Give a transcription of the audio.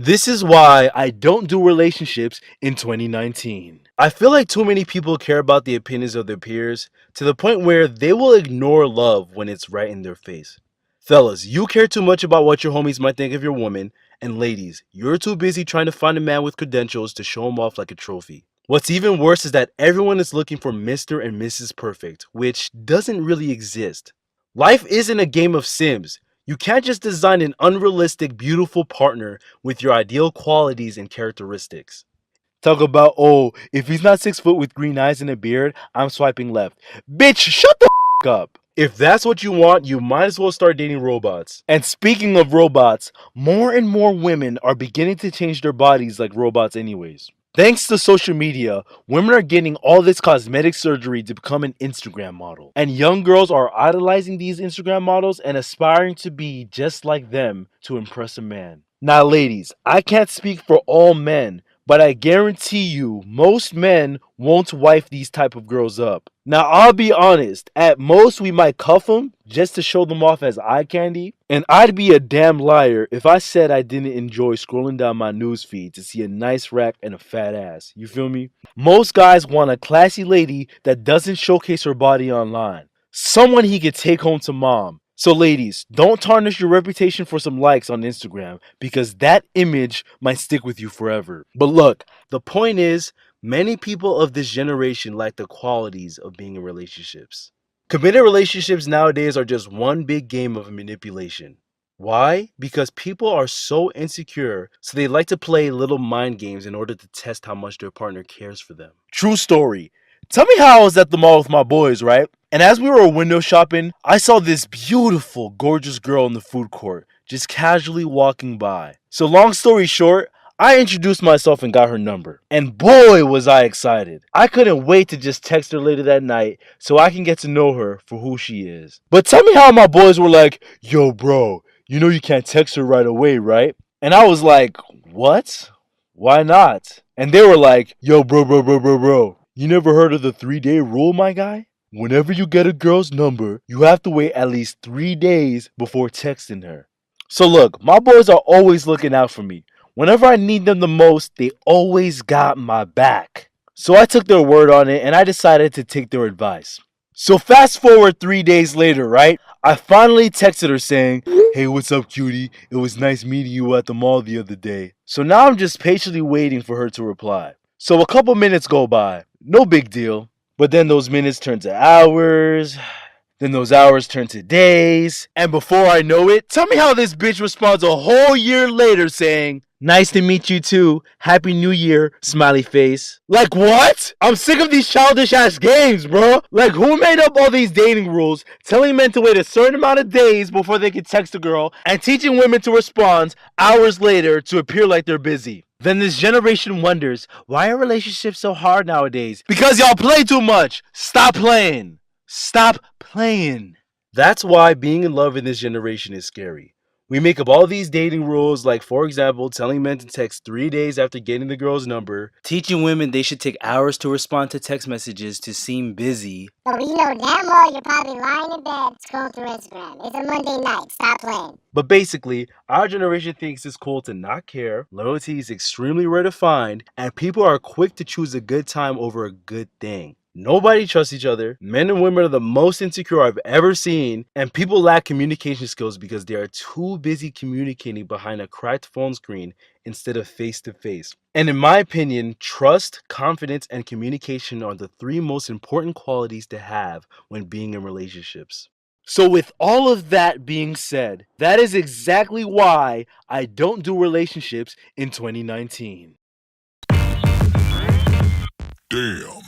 This is why I don't do relationships in 2019. I feel like too many people care about the opinions of their peers to the point where they will ignore love when it's right in their face. Fellas, you care too much about what your homies might think of your woman, and ladies, you're too busy trying to find a man with credentials to show him off like a trophy. What's even worse is that everyone is looking for Mr. and Mrs. Perfect, which doesn't really exist. Life isn't a game of Sims. You can't just design an unrealistic, beautiful partner with your ideal qualities and characteristics. Talk about, oh, if he's not 6 foot with green eyes and a beard, I'm swiping left. Bitch, shut the up. If that's what you want, you might as well start dating robots. And speaking of robots, more and more women are beginning to change their bodies like robots anyways. Thanks to social media, women are getting all this cosmetic surgery to become an Instagram model. And young girls are idolizing these Instagram models and aspiring to be just like them to impress a man. Now, ladies, I can't speak for all men, but I guarantee you most men won't wife these type of girls up. Now, I'll be honest, at most we might cuff them just to show them off as eye candy, and I'd be a damn liar if I said I didn't enjoy scrolling down my newsfeed to see a nice rack and a fat ass. You feel me? Most guys want a classy lady that doesn't showcase her body online. Someone he could take home to mom. So ladies, don't tarnish your reputation for some likes on Instagram because that image might stick with you forever. But look, the point is, many people of this generation lack the qualities of being in relationships. Committed relationships nowadays are just one big game of manipulation. Why? Because people are so insecure, so they like to play little mind games in order to test how much their partner cares for them. True story. Tell me how I was at the mall with my boys, right? And as we were window shopping, I saw this beautiful, gorgeous girl in the food court, just casually walking by. So long story short, I introduced myself and got her number. And boy was I excited. I couldn't wait to just text her later that night so I can get to know her for who she is. But tell me how my boys were like, yo bro, you know you can't text her right away, right? And I was like, what? Why not? And they were like, yo bro. You never heard of the 3-day rule, my guy? Whenever you get a girl's number, you have to wait at least 3 days before texting her. So look, my boys are always looking out for me. Whenever I need them the most, they always got my back. So I took their word on it and I decided to take their advice. So fast forward 3 days later, right? I finally texted her saying, hey, what's up, cutie? It was nice meeting you at the mall the other day. So now I'm just patiently waiting for her to reply. So a couple minutes go by. No big deal. But then those minutes turn to hours. Then those hours turn to days. And before I know it, tell me how this bitch responds a whole year later saying, nice to meet you too. Happy New Year, smiley face. Like what? I'm sick of these childish ass games, bro. Like who made up all these dating rules, telling men to wait a certain amount of days before they can text a girl, and teaching women to respond hours later to appear like they're busy? Then this generation wonders, why are relationships so hard nowadays? Because y'all play too much. Stop playing. Stop playing. That's why being in love in this generation is scary. We make up all these dating rules, like for example, telling men to text 3 days after getting the girl's number, teaching women they should take hours to respond to text messages to seem busy. But we know damn well you're probably lying in bed scrolling through Instagram. It's a Monday night. Stop playing. But basically, our generation thinks it's cool to not care, loyalty is extremely rare to find, and people are quick to choose a good time over a good thing. Nobody trusts each other. Men and women are the most insecure I've ever seen, and people lack communication skills because they are too busy communicating behind a cracked phone screen instead of face to face. And in my opinion, trust, confidence, and communication are the 3 most important qualities to have when being in relationships. So with all of that being said, that is exactly why I don't do relationships in 2019. Damn.